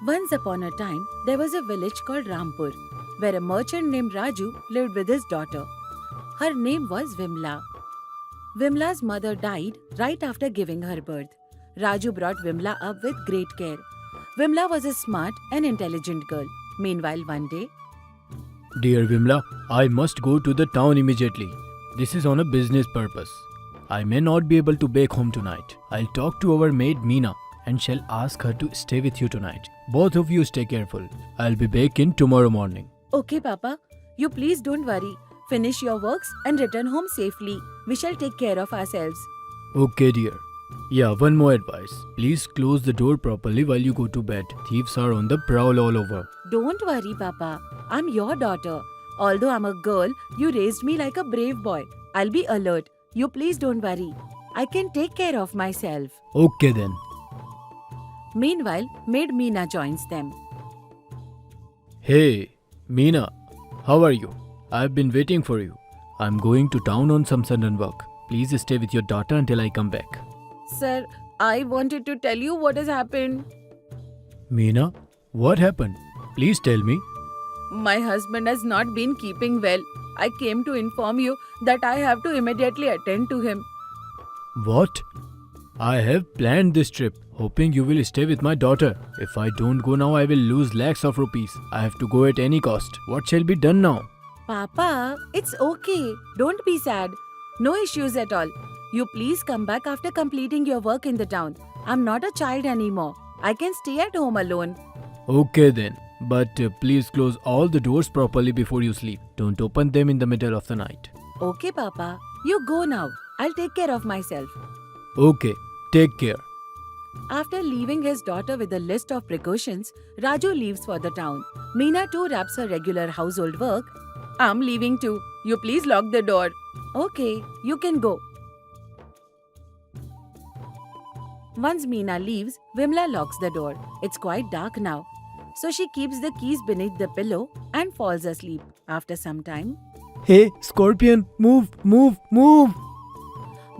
Once upon a time, there was a village called Rampur, where a merchant named Raju lived with his daughter. Her name was Vimla. Vimla's mother died right after giving her birth. Raju brought Vimla up with great care. Vimla was a smart and intelligent girl. Meanwhile, one day, Dear Vimla, I must go to the town immediately. This is on a business purpose. I may not be able to bake home tonight. I'll talk to our maid Meena and shall ask her to stay with you tonight. Both of you stay careful. I'll be back in tomorrow morning. okay, Papa, you please don't worry. Finish your works and return home safely. We shall take care of ourselves. Okay, dear. Yeah, one more advice. Please close the door properly while you go to bed. Thieves are on the prowl all over. Don't worry, Papa. I'm your daughter. Although I'm a girl, you raised me like a brave boy. I'll be alert. You please don't worry. I can take care of myself. Okay then. Meanwhile, maid Meena joins them. Hey, Meena. How are you? I've been waiting for you. I'm going to town on some sudden work. Please stay with your daughter until I come back. Sir, I wanted to tell you what has happened. Meena, what happened? Please tell me. My husband has not been keeping well. I came to inform you that I have to immediately attend to him. What? I have planned this trip, hoping you will stay with my daughter. If I don't go now, I will lose lakhs of rupees. I have to go at any cost. What shall be done now? Papa, it's okay. Don't be sad. No issues at all. You please come back after completing your work in the town. I'm not a child anymore. I can stay at home alone. Okay then. But please close all the doors properly before you sleep. Don't open them in the middle of the night. Okay, Papa. You go now. I'll take care of myself. Okay. Take care. After leaving his daughter with a list of precautions, Raju leaves for the town. Meena too wraps her regular household work. I'm leaving too. You please lock the door. Okay, you can go. Once Meena leaves, Vimla locks the door. It's quite dark now. So she keeps the keys beneath the pillow and falls asleep. After some time, Hey, Scorpion, move, move, move!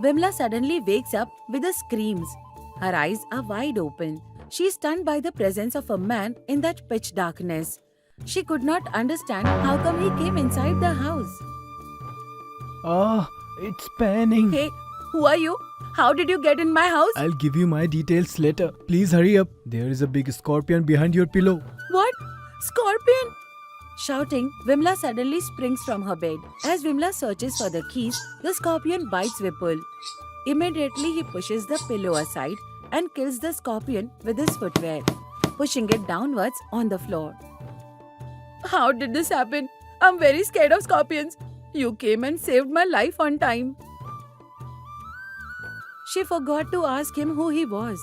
Vimla suddenly wakes up with a screams. Her eyes are wide open. She is stunned by the presence of a man in that pitch darkness. She could not understand how come he came inside the house. Ah, it's panning. Hey, who are you? How did you get in my house? I'll give you my details later. Please hurry up. There is a big scorpion behind your pillow. What? Scorpion? Shouting, Vimla suddenly springs from her bed. As Vimla searches for the keys, the scorpion bites Vipul. Immediately, he pushes the pillow aside and kills the scorpion with his footwear, pushing it downwards on the floor. How did this happen? I'm very scared of scorpions. You came and saved my life on time. She forgot to ask him who he was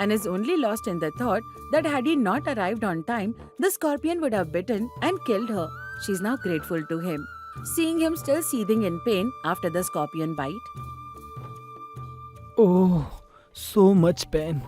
and is only lost in the thought that had he not arrived on time, the scorpion would have bitten and killed her. She's now grateful to him, seeing him still seething in pain after the scorpion bite. Oh, so much pain.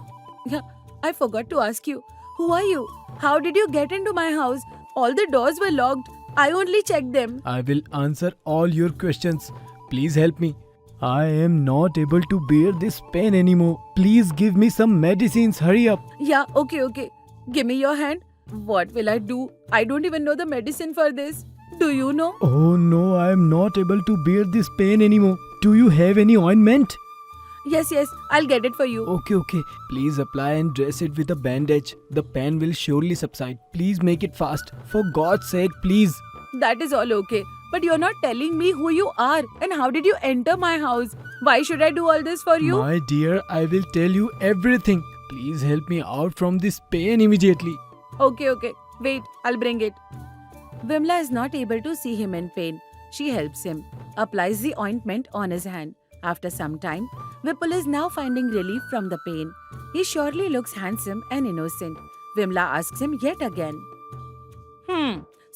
Yeah, I forgot to ask you, who are you? How did you get into my house? All the doors were locked. I only checked them. I will answer all your questions. Please help me. I am not able to bear this pain anymore. Please give me some medicines. Hurry up. Yeah, okay. Give me your hand. What will I do? I don't even know the medicine for this. Do you know? Oh no, I am not able to bear this pain anymore. Do you have any ointment? Yes, I'll get it for you. Okay. Please apply and dress it with a bandage. The pain will surely subside. Please make it fast. For God's sake, please. That is all okay. But you're not telling me who you are and how did you enter my house? Why should I do all this for you? My dear, I will tell you everything. Please help me out from this pain immediately. Okay. Wait, I'll bring it. Vimla is not able to see him in pain. She helps him, applies the ointment on his hand. After some time, Vipul is now finding relief from the pain. He surely looks handsome and innocent. Vimla asks him yet again.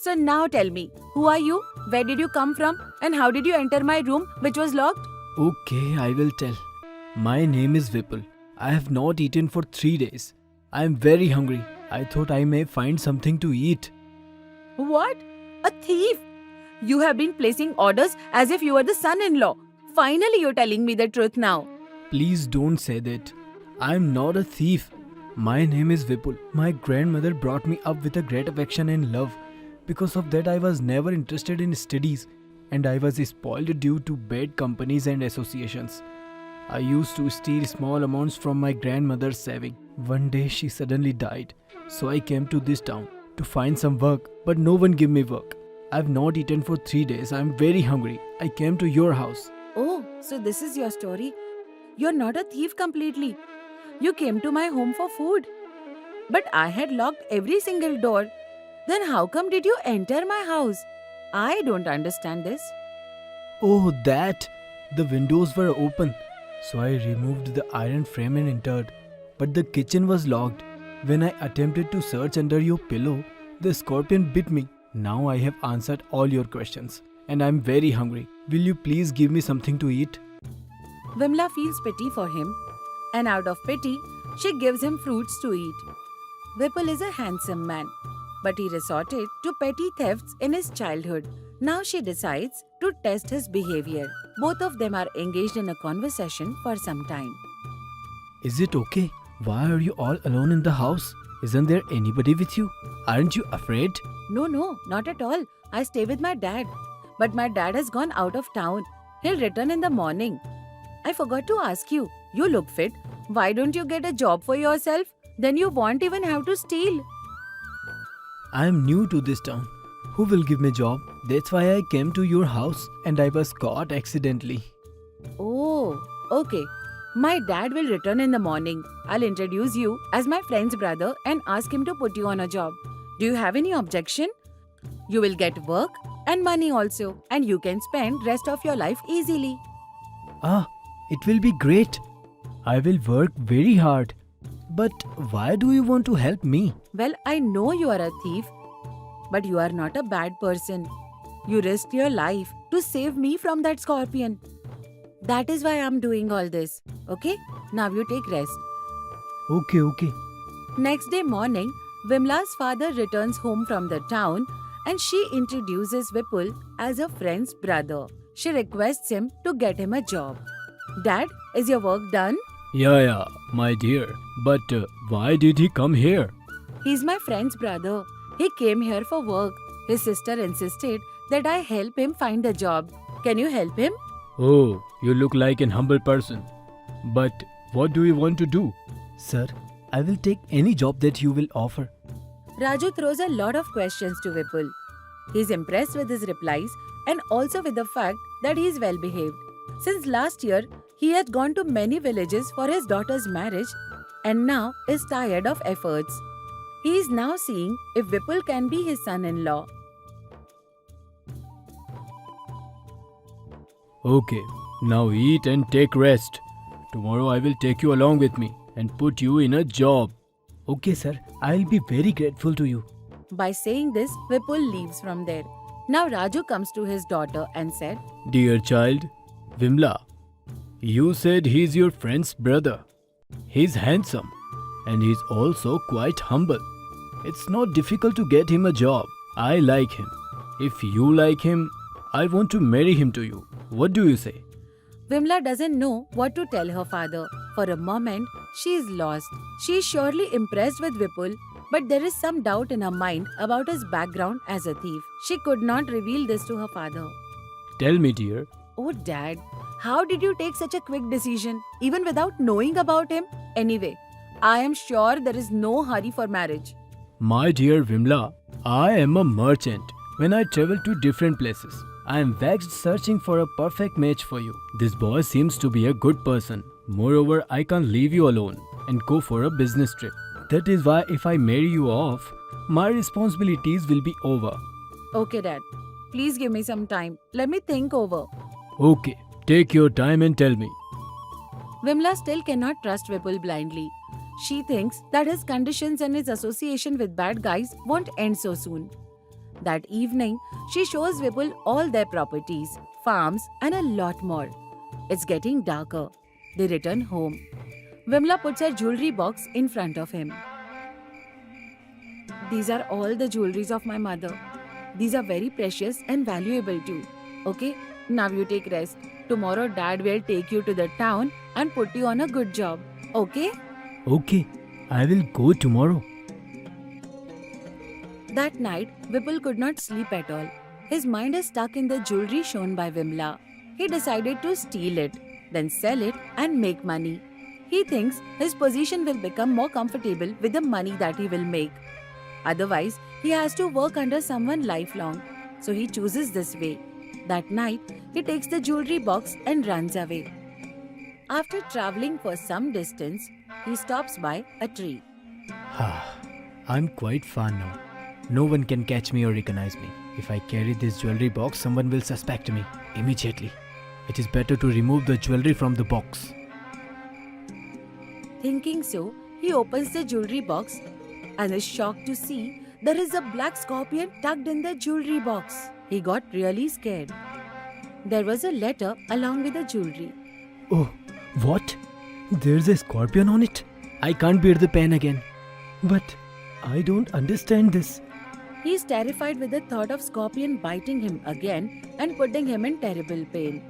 So now tell me, who are you? Where did you come from? And how did you enter my room, which was locked? Okay, I will tell. My name is Vipul. I have not eaten for 3 days. I am very hungry. I thought I may find something to eat. What? A thief? You have been placing orders as if you were the son-in-law. Finally, you're telling me the truth now. Please don't say that. I am not a thief. My name is Vipul. My grandmother brought me up with a great affection and love. Because of that, I was never interested in studies and I was spoiled due to bad companies and associations. I used to steal small amounts from my grandmother's saving. One day she suddenly died, so I came to this town to find some work, but no one gave me work. I've not eaten for 3 days. I'm very hungry. I came to your house. Oh, so this is your story? You're not a thief completely. You came to my home for food. But I had locked every single door. Then how come did you enter my house? I don't understand this. Oh, that! The windows were open, so I removed the iron frame and entered. But the kitchen was locked. When I attempted to search under your pillow, the scorpion bit me. Now I have answered all your questions and I'm very hungry. Will you please give me something to eat? Vimla feels pity for him, and out of pity, she gives him fruits to eat. Vipul is a handsome man, but he resorted to petty thefts in his childhood. Now she decides to test his behavior. Both of them are engaged in a conversation for some time. Is it okay? Why are you all alone in the house? Isn't there anybody with you? Aren't you afraid? No, not at all. I stay with my dad. But my dad has gone out of town. He'll return in the morning. I forgot to ask you. You look fit. Why don't you get a job for yourself? Then you won't even have to steal. I am new to this town. Who will give me a job? That's why I came to your house and I was caught accidentally. Oh, okay. My dad will return in the morning. I'll introduce you as my friend's brother and ask him to put you on a job. Do you have any objection? You will get work and money also, and you can spend rest of your life easily. Ah, it will be great. I will work very hard. But why do you want to help me? Well, I know you are a thief, but you are not a bad person. You risked your life to save me from that scorpion. That is why I'm doing all this. Okay? Now you take rest. Okay. Next day morning, Vimla's father returns home from the town and she introduces Vipul as a friend's brother. She requests him to get him a job. Dad, is your work done? Yeah, my dear. But why did he come here? He's my friend's brother. He came here for work. His sister insisted that I help him find a job. Can you help him? Oh, you look like an humble person. But what do you want to do? Sir, I will take any job that you will offer. Raju throws a lot of questions to Vipul. He's impressed with his replies and also with the fact that he is well behaved. Since last year, he had gone to many villages for his daughter's marriage and now is tired of efforts. He is now seeing if Vipul can be his son-in-law. Okay, now eat and take rest. Tomorrow I will take you along with me and put you in a job. Okay, sir. I'll be very grateful to you. By saying this, Vipul leaves from there. Now Raju comes to his daughter and said, Dear child, Vimla, you said he's your friend's brother. He's handsome and he's also quite humble. It's not difficult to get him a job. I like him. If you like him, I want to marry him to you. What do you say? Vimla doesn't know what to tell her father. For a moment, she is lost. She is surely impressed with Vipul, but there is some doubt in her mind about his background as a thief. She could not reveal this to her father. Tell me, dear. Oh, Dad, how did you take such a quick decision, even without knowing about him? Anyway, I am sure there is no hurry for marriage. My dear Vimla, I am a merchant. When I travel to different places, I am vexed searching for a perfect match for you. This boy seems to be a good person. Moreover, I can't leave you alone and go for a business trip. That is why if I marry you off, my responsibilities will be over. Okay, Dad. Please give me some time. Let me think over. Okay, take your time and tell me. Vimla still cannot trust Vipul blindly. She thinks that his conditions and his association with bad guys won't end so soon. That evening, she shows Vipul all their properties, farms, and a lot more. It's getting darker. They return home. Vimla puts her jewelry box in front of him. These are all the jewelries of my mother. These are very precious and valuable too. Okay, now you take rest. Tomorrow Dad will take you to the town and put you on a good job. Okay? Okay, I will go tomorrow. That night, Vipul could not sleep at all. His mind is stuck in the jewelry shown by Vimla. He decided to steal it, then sell it and make money. He thinks his position will become more comfortable with the money that he will make. Otherwise, he has to work under someone lifelong. So he chooses this way. That night, he takes the jewelry box and runs away. After traveling for some distance, he stops by a tree. I'm quite far now. No one can catch me or recognize me. If I carry this jewelry box, someone will suspect me immediately. It is better to remove the jewelry from the box. Thinking so, he opens the jewelry box and is shocked to see there is a black scorpion tucked in the jewelry box. He got really scared. There was a letter along with the jewelry. Oh, what? There's a scorpion on it? I can't bear the pen again. But I don't understand this. He is terrified with the thought of scorpion biting him again and putting him in terrible pain.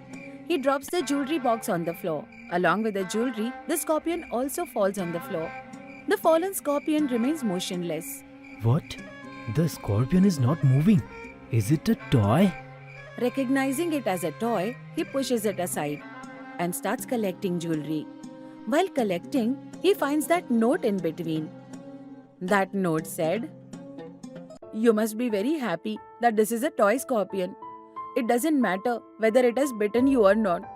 He drops the jewelry box on the floor. Along with the jewelry, the scorpion also falls on the floor. The fallen scorpion remains motionless. What? The scorpion is not moving. Is it a toy? Recognizing it as a toy, he pushes it aside and starts collecting jewelry. While collecting, he finds that note in between. That note said, "You must be very happy that this is a toy scorpion. It doesn't matter whether it has bitten you or not.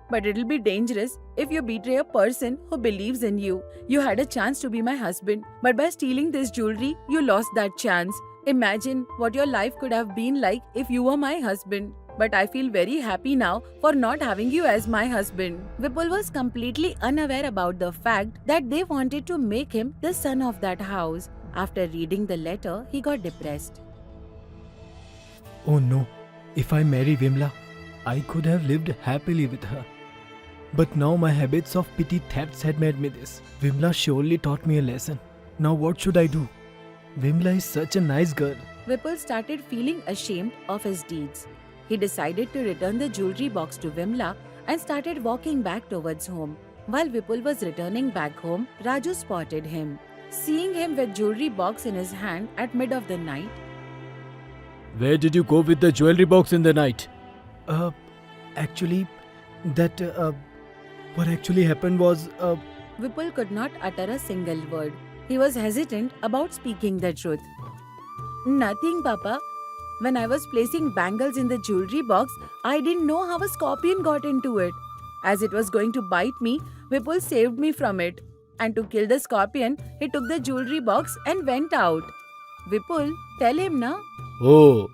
But it'll be dangerous if you betray a person who believes in you. You had a chance to be my husband, but by stealing this jewelry, you lost that chance. Imagine what your life could have been like if you were my husband. But I feel very happy now for not having you as my husband." Vipul was completely unaware about the fact that they wanted to make him the son of that house. After reading the letter, he got depressed. Oh no. If I marry Vimla, I could have lived happily with her. But now my habits of petty thefts had made me this. Vimla surely taught me a lesson. Now what should I do? Vimla is such a nice girl. Vipul started feeling ashamed of his deeds. He decided to return the jewelry box to Vimla and started walking back towards home. While Vipul was returning back home, Raju spotted him. Seeing him with jewelry box in his hand at mid of the night, Where did you go with the jewelry box in the night? Actually, what actually happened was, Vipul could not utter a single word. He was hesitant about speaking the truth. "Nothing, Papa. When I was placing bangles in the jewelry box, I didn't know how a scorpion got into it. As it was going to bite me, Vipul saved me from it. And to kill the scorpion, he took the jewelry box and went out." Vipul, tell him na. Oh,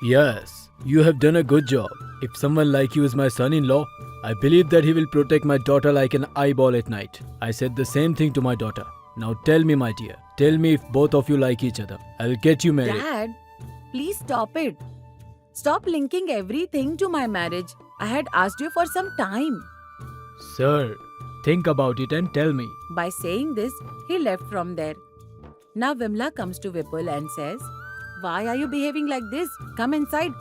yes, you have done a good job. If someone like you is my son-in-law, I believe that he will protect my daughter like an eyeball at night. I said the same thing to my daughter. Now tell me, my dear, tell me if both of you like each other. I'll get you married. Dad, please stop it. Stop linking everything to my marriage. I had asked you for some time. Sir, think about it and tell me. By saying this, he left from there. Now Vimla comes to Vipul and says, "Why are you behaving like this? Come inside.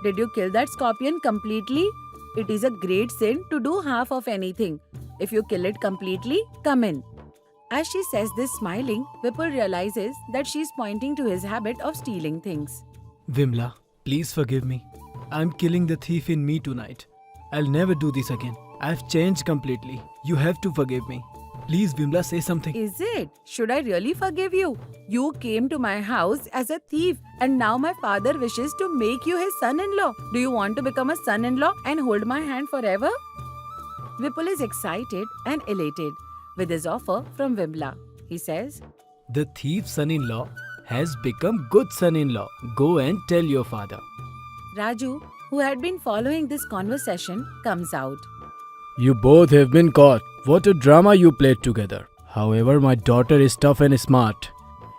Did you kill that scorpion completely? It is a great sin to do half of anything. If you kill it completely, come in." As she says this smiling, Vipul realizes that she is pointing to his habit of stealing things. Vimla, please forgive me. I'm killing the thief in me tonight. I'll never do this again. I've changed completely. You have to forgive me. Please, Vimla, say something. Is it? Should I really forgive you? You came to my house as a thief and now my father wishes to make you his son-in-law. Do you want to become a son-in-law and hold my hand forever? Vipul is excited and elated with his offer from Vimla. He says, The thief's son-in-law has become good son-in-law. Go and tell your father. Raju, who had been following this conversation, comes out. You both have been caught. What a drama you played together. However, my daughter is tough and smart.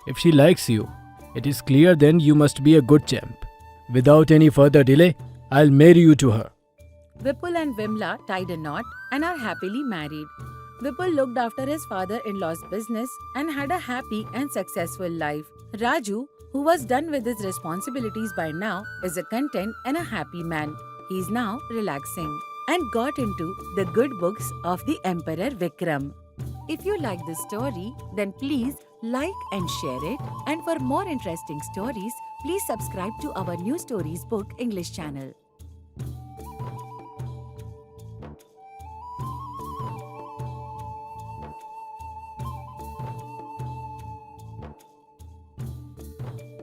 If she likes you, it is clear then you must be a good champ. Without any further delay, I'll marry you to her. Vipul and Vimla tied a knot and are happily married. Vipul looked after his father-in-law's business and had a happy and successful life. Raju, who was done with his responsibilities by now, is a content and a happy man. He is now relaxing and got into the good books of the Emperor Vikram. If you like this story, then please like and share it. And for more interesting stories, please subscribe to our New Stories Book English channel.